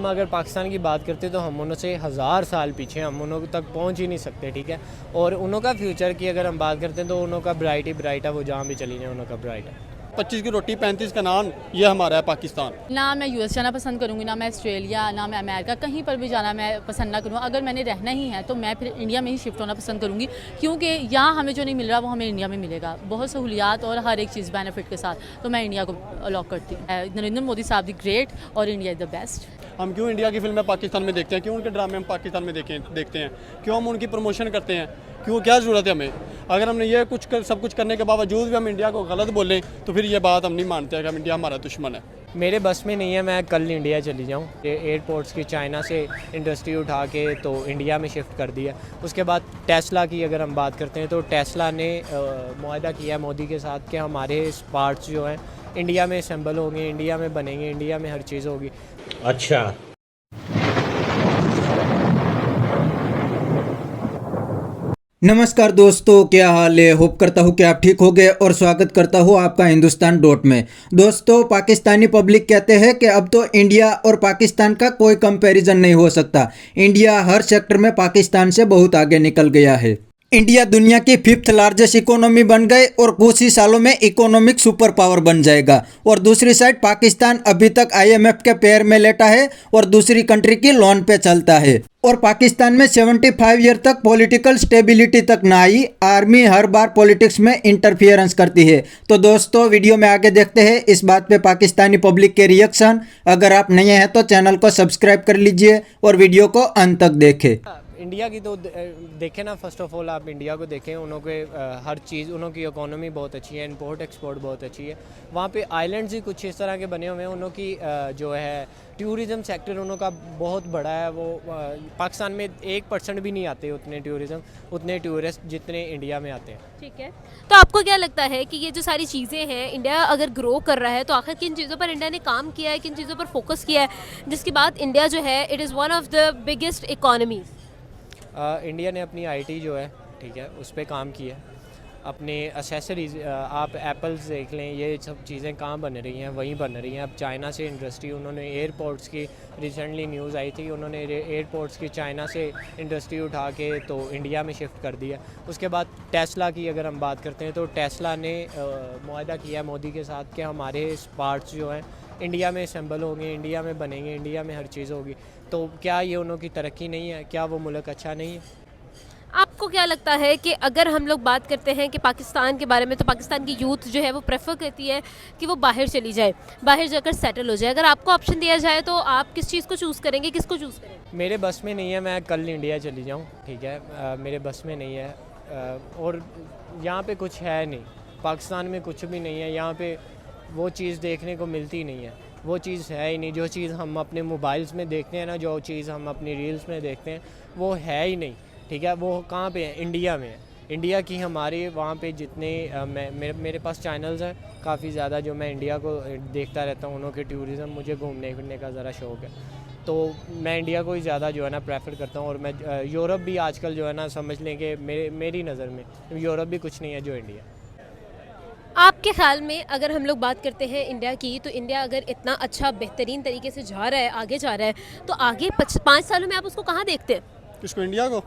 हम अगर पाकिस्तान की बात करते तो हम उनसे 1000 साल पीछे, हम उन तक पहुंच ही नहीं सकते, ठीक है। और उनका फ्यूचर की अगर हम बात करते हैं तो उनका ब्राइट ही ब्राइट है, वो जहाँ भी चली जाए उनका ब्राइट है। 25 की रोटी 35 का नान, ये हमारा है पाकिस्तान। ना मैं यूएस जाना पसंद करूँगी, ना मैं ऑस्ट्रेलिया, ना मैं अमेरिका, कहीं पर भी जाना मैं पसंद ना करूँ। अगर मैंने रहना ही है तो मैं फिर इंडिया में ही शिफ्ट होना पसंद करूँगी, क्योंकि यहाँ हमें जो नहीं मिल रहा वो हमें इंडिया में मिलेगा, बहुत सहूलियात और हर एक चीज़ बेनिफिट के साथ। तो मैं इंडिया को अलॉट करती हूँ। नरेंद्र मोदी साहब दी ग्रेट और इंडिया इज़ द बेस्ट। हम क्यों इंडिया की फिल्में पाकिस्तान में देखते हैं, क्यों उनके ड्रामे हम पाकिस्तान में देखते हैं, क्यों हम उनकी प्रमोशन करते हैं, क्यों, क्या ज़रूरत है हमें। अगर हमने ये सब कुछ करने के बावजूद भी हम इंडिया को गलत बोलें तो फिर ये बात हम नहीं मानते हैं कि हम इंडिया हमारा दुश्मन है। मेरे बस में नहीं है मैं कल इंडिया चली जाऊँ। एयरपोर्ट्स की चाइना से इंडस्ट्री उठा के तो इंडिया में शिफ्ट कर दिया। उसके बाद टेस्ला की अगर हम बात करते हैं तो टेस्ला ने मुआहदा किया मोदी के साथ कि हमारे पार्ट्स जो हैं इंडिया में असेंबल होंगे, इंडिया में बनेंगे, इंडिया में हर चीज़ होगी। अच्छा। नमस्कार दोस्तों, क्या हाल है। होप करता हूँ कि आप ठीक हो गए और स्वागत करता हूँ आपका हिंदुस्तान डॉट में। दोस्तों, पाकिस्तानी पब्लिक कहते हैं कि अब तो इंडिया और पाकिस्तान का कोई कंपैरिजन नहीं हो सकता। इंडिया हर सेक्टर में पाकिस्तान से बहुत आगे निकल गया है। इंडिया दुनिया की 5th लार्जेस्ट इकोनॉमी बन गए और कुछ ही सालों में इकोनॉमिक सुपर पावर बन जाएगा। और दूसरी साइड पाकिस्तान अभी तक IMF के पैर में लेटा है और दूसरी कंट्री की लोन पे चलता है। और पाकिस्तान में 75 ईयर तक पॉलिटिकल स्टेबिलिटी तक ना आई। आर्मी हर बार पॉलिटिक्स में इंटरफियरेंस करती है। तो दोस्तों, वीडियो में आगे देखते हैं इस बात पे पाकिस्तानी पब्लिक के रिएक्शन। अगर आप नए हैं तो चैनल को सब्सक्राइब कर लीजिए और वीडियो को अंत तक देखें। इंडिया की तो देखें ना, फर्स्ट ऑफ ऑल आप इंडिया को देखें, उनके हर चीज़, उनकी इकोनॉमी बहुत अच्छी है, इंपोर्ट एक्सपोर्ट बहुत अच्छी है। वहाँ पे आइलैंड्स ही कुछ इस तरह के बने हुए हैं। उनकी जो है टूरिज़म सेक्टर उनका बहुत बड़ा है। वो पाकिस्तान में 1% भी नहीं आते उतने टूरिस्ट जितने इंडिया में आते हैं। ठीक है, तो आपको क्या लगता है कि ये जो सारी चीज़ें हैं, इंडिया अगर ग्रो कर रहा है तो आखिर किन चीज़ों पर इंडिया ने काम किया है, किन चीज़ों पर फोकस किया है, जिसके बाद इंडिया जो है it is one of the biggest economies. India ने अपनी IT जो है, ठीक है, उस पर काम किया है। अपने एसेसरीज़, आप एप्पल्स देख लें, ये सब चीज़ें कहाँ बन रही हैं, वहीं बन रही हैं। अब चाइना से इंडस्ट्री, उन्होंने एयरपोर्ट्स की रिसेंटली न्यूज़ आई थी, उन्होंने एयरपोर्ट्स की चाइना से इंडस्ट्री उठा के तो इंडिया में शिफ्ट कर दिया। उसके बाद टेस्ला की अगर हम बात करते हैं तो टेस्ला ने मुआहदा किया मोदी के साथ कि हमारे पार्ट्स जो हैं इंडिया में असेंबल होंगे, इंडिया में बनेंगे, इंडिया में हर चीज़ होगी। तो क्या ये उनकी तरक्की नहीं है? क्या वो मुल्क अच्छा नहीं है? आपको क्या लगता है कि अगर हम लोग बात करते हैं कि पाकिस्तान के बारे में, तो पाकिस्तान की यूथ जो है वो प्रेफर करती है कि वो बाहर चली जाए, बाहर जाकर सेटल हो जाए। अगर आपको ऑप्शन दिया जाए तो आप किस चीज़ को चूज़ करेंगे, किसको चूज़ करेंगे? मेरे बस में नहीं है मैं कल इंडिया चली जाऊँ, ठीक है। मेरे बस में नहीं है। और यहाँ पे कुछ है नहीं, पाकिस्तान में कुछ भी नहीं है। यहाँ पे वो चीज़ देखने को मिलती नहीं है, वो चीज़ है ही नहीं। जो चीज़ हम अपने मोबाइल्स में देखते हैं ना, जो चीज़ हम अपनी रील्स में देखते हैं, वो है ही नहीं, ठीक है। वो कहाँ पे है? इंडिया में है। इंडिया की हमारे वहाँ पे जितने मेरे पास चैनल्स हैं काफ़ी ज़्यादा, जो मैं इंडिया को देखता रहता हूँ। उनके टूरिज़म, मुझे घूमने फिरने का ज़रा शौक़ है, तो मैं इंडिया को ही ज़्यादा जो है ना प्रेफर करता हूँ। और मैं यूरोप भी आजकल जो है ना, समझ लें कि मेरी नज़र में यूरोप भी कुछ नहीं है जो इंडिया। आपके ख्याल में अगर हम लोग बात करते हैं इंडिया की, तो इंडिया अगर इतना अच्छा बेहतरीन तरीके से जा रहा है, आगे जा रहा है, तो आगे 5 सालों में आप उसको कहाँ देखते हैं? किसको? इंडिया को।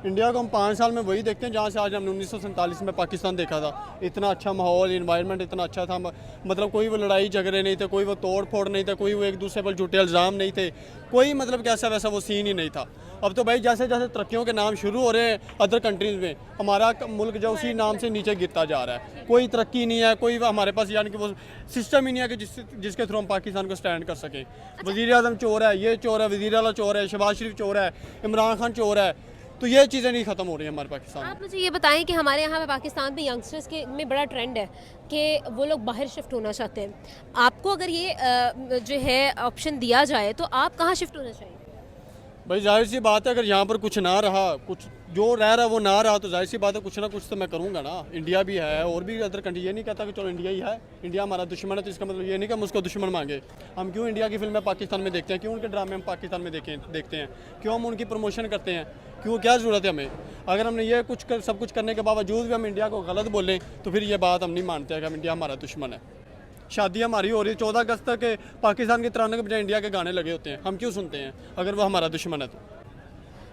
इंडिया को हम 5 साल में वही देखते हैं जहाँ से आज हमने 1947 में पाकिस्तान देखा था। इतना अच्छा माहौल, इन्वायरमेंट इतना अच्छा था, मतलब कोई वो लड़ाई झगड़े नहीं थे, कोई वो तोड़ फोड़ नहीं था, कोई वो एक दूसरे पर झूठे इल्ज़ाम नहीं थे, कोई मतलब कैसा वैसा वो सीन ही नहीं था। अब तो भाई जैसे जैसे तरक्कियों के नाम शुरू हो रहे हैं अदर कंट्रीज़ में, हमारा मुल्क जो उसी नाम से नीचे गिरता जा रहा है। कोई तरक्की नहीं है, कोई हमारे पास यानी कि वो सिस्टम ही नहीं है कि जिसके थ्रू हम पाकिस्तान को स्टैंड कर सकें। वज़ीर आज़म चोर है, ये चोर है, वज़ीर आला चोर है, शहबाज शरीफ चोर है, इमरान खान चोर है, तो ये चीज़ें नहीं ख़त्म हो रही हैं हमारे पाकिस्तान में। आप मुझे ये बताएं कि हमारे यहाँ पे पाकिस्तान में यंगस्टर्स के में बड़ा ट्रेंड है कि वो लोग बाहर शिफ्ट होना चाहते हैं। आपको अगर ये जो है ऑप्शन दिया जाए तो आप कहाँ शिफ्ट होना चाहिए? भाई जाहिर सी बात है, अगर यहाँ पर कुछ ना रहा, कुछ जो रह रहा वो ना रहा, तो जाहिर सी बात है कुछ ना कुछ तो मैं करूँगा ना। इंडिया भी है और भी अदर कंट्री, ये नहीं कहता कि चलो इंडिया ही है, इंडिया हमारा दुश्मन है, तो इसका मतलब ये नहीं कि हम उसको दुश्मन मांगे। हम क्यों इंडिया की फिल्में पाकिस्तान में देखते हैं, क्यों उनके ड्रामे हम पाकिस्तान में देखते हैं, क्यों हम उनकी प्रमोशन करते हैं, क्यों, क्या ज़रूरत है हमें। अगर हमने ये सब कुछ करने के बावजूद भी हम इंडिया को गलत बोलें तो फिर ये बात हम नहीं मानते हैं कि हम इंडिया हमारा दुश्मन है। शादी हमारी हो रही है, 14 अगस्त तक पाकिस्तान के तराने के बजाय इंडिया के गाने लगे होते हैं, हम क्यों सुनते हैं अगर वो हमारा दुश्मन है तो।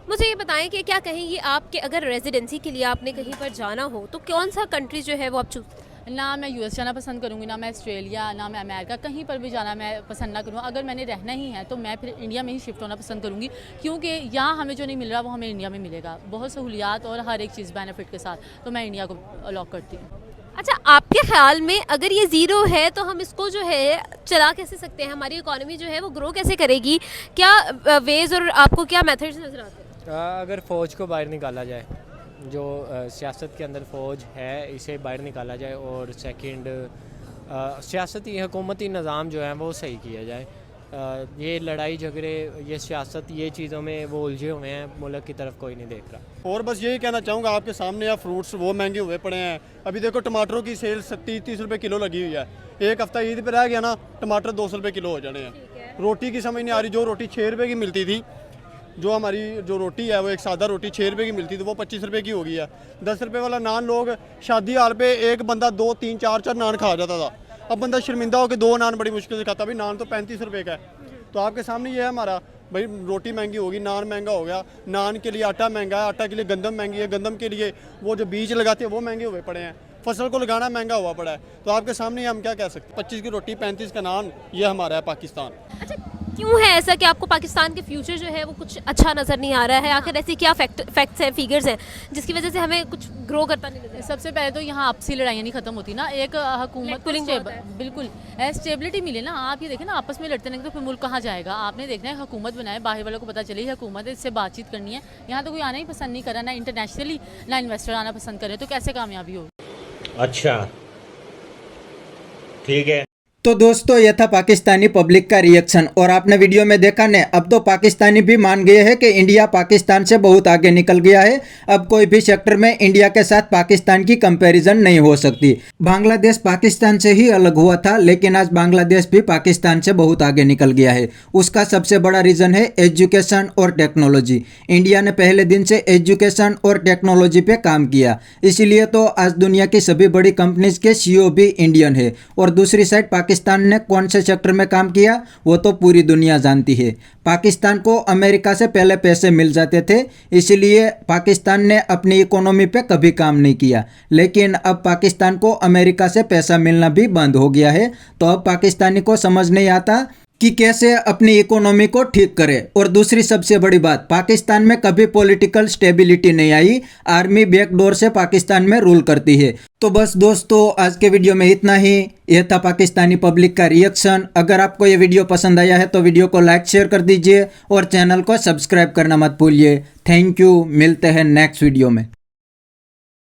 मुझे ये बताएं कि क्या कहेंगे आपके अगर रेजिडेंसी के लिए आपने कहीं पर जाना हो तो कौन सा कंट्री जो है वो आप चूज? ना मैं यूएस जाना पसंद करूँगी, ना मैं ऑस्ट्रेलिया, ना मैं अमेरिका, कहीं पर भी जाना मैं पसंद ना करूँ। अगर मैंने रहना ही है तो मैं फिर इंडिया में ही शिफ्ट होना पसंद करूँगी, क्योंकि यहाँ हमें जो नहीं मिल रहा वो हमें इंडिया में मिलेगा, बहुत सहूलियात और हर एक चीज़ बेनिफिट के साथ, तो मैं इंडिया को अलॉट करती हूँ। अच्छा, आपके ख्याल में अगर ये ज़ीरो है तो हम इसको जो है चला कैसे सकते हैं, हमारी इकोनॉमी जो है वो ग्रो कैसे करेगी, क्या वेज और आपको क्या मेथड्स नज़र आते हैं? अगर फ़ौज को बाहर निकाला जाए, जो सियासत के अंदर फ़ौज है इसे बाहर निकाला जाए, और सेकंड सियासती हुकूमती निज़ाम जो है वो सही किया जाए। ये लड़ाई झगड़े, ये सियासत, ये चीज़ों में वो उलझे हुए हैं, मुल्क की तरफ कोई नहीं देख रहा। और बस यही कहना चाहूँगा, आपके सामने या फ्रूट्स वो महंगे हुए पड़े हैं। अभी देखो टमाटरों की सेल 30 रुपये किलो लगी हुई है, एक हफ्ता ईद पे रह गया ना, टमाटर 200 रुपये किलो हो जाने हैं। रोटी की समझ नहीं आ रही, जो रोटी 6 रुपये की मिलती थी, जो हमारी जो रोटी है वो एक सादा रोटी 6 रुपये की मिलती थी, वो 25 रुपये की हो गई है। 10 रुपये वाला नान लोग शादी हाल पे एक बंदा 2 3 4 नान खा जाता था, अब बंदा शर्मिंदा होकर 2 नान बड़ी मुश्किल से खाता। अभी नान तो 35 रुपये का है। तो आपके सामने ये है हमारा भाई, रोटी महंगी होगी, नान महंगा हो गया, नान के लिए आटा महंगा है, आटा के लिए गंदम महंगी है, गंदम के लिए वो जो बीज लगाते हैं वो महंगे हुए पड़े हैं, फसल को लगाना महंगा हुआ पड़ा है। तो आपके सामने हम क्या कह सकते हैं, 25 की रोटी 35 का नान, ये हमारा है पाकिस्तान। अच्छा, क्यों है ऐसा कि आपको पाकिस्तान के फ्यूचर जो है वो कुछ अच्छा नज़र नहीं आ रहा है? आखिर ऐसी क्या फैक्ट्स हैं, फिगर्स हैं जिसकी वजह से हमें कुछ ग्रो करता नहीं नजर? सबसे पहले तो यहाँ आपसी लड़ाइयाँ नहीं खत्म होती ना, एक हुकूमत को बिल्कुल स्टेबिलिटी मिले ना। आप ये देखें ना, आपस में लड़ते नहीं तो फिर मुल्क कहाँ जाएगा? आपने देखना है हुकूमत बनाए, बाहर वालों को पता चले हुकूमत है, इससे बातचीत करनी है। यहाँ तो कोई आना ही पसंद नहीं कर रहा, ना इंटरनेशनली ना इन्वेस्टर आना पसंद करे, तो कैसे कामयाबी होगी? अच्छा, ठीक है। तो दोस्तों यह था पाकिस्तानी पब्लिक का रिएक्शन, और आपने वीडियो में देखा ने, अब तो पाकिस्तानी भी मान गए हैं कि इंडिया पाकिस्तान से बहुत आगे निकल गया है। अब कोई भी सेक्टर में इंडिया के साथ पाकिस्तान की कंपैरिजन नहीं हो सकती। बांग्लादेश पाकिस्तान से ही अलग हुआ था, लेकिन आज बांग्लादेश भी पाकिस्तान से बहुत आगे निकल गया है। उसका सबसे बड़ा रीज़न है एजुकेशन और टेक्नोलॉजी। इंडिया ने पहले दिन से एजुकेशन और टेक्नोलॉजी पे काम किया, इसीलिए तो आज दुनिया की सभी बड़ी कंपनीज के CEO भी इंडियन है। और दूसरी साइड पाकिस्तान ने कौन से सेक्टर में काम किया वो तो पूरी दुनिया जानती है। पाकिस्तान को अमेरिका से पहले पैसे मिल जाते थे, इसलिए पाकिस्तान ने अपनी इकोनॉमी पे कभी काम नहीं किया। लेकिन अब पाकिस्तान को अमेरिका से पैसा मिलना भी बंद हो गया है, तो अब पाकिस्तानी को समझ नहीं आता कि कैसे अपनी इकोनॉमी को ठीक करे। और दूसरी सबसे बड़ी बात, पाकिस्तान में कभी पॉलिटिकल स्टेबिलिटी नहीं आई, आर्मी बैकडोर से पाकिस्तान में रूल करती है। तो बस दोस्तों, आज के वीडियो में इतना ही। यह था पाकिस्तानी पब्लिक का रिएक्शन। अगर आपको ये वीडियो पसंद आया है तो वीडियो को लाइक शेयर कर दीजिए और चैनल को सब्सक्राइब करना मत भूलिए। थैंक यू, मिलते हैं नेक्स्ट वीडियो में।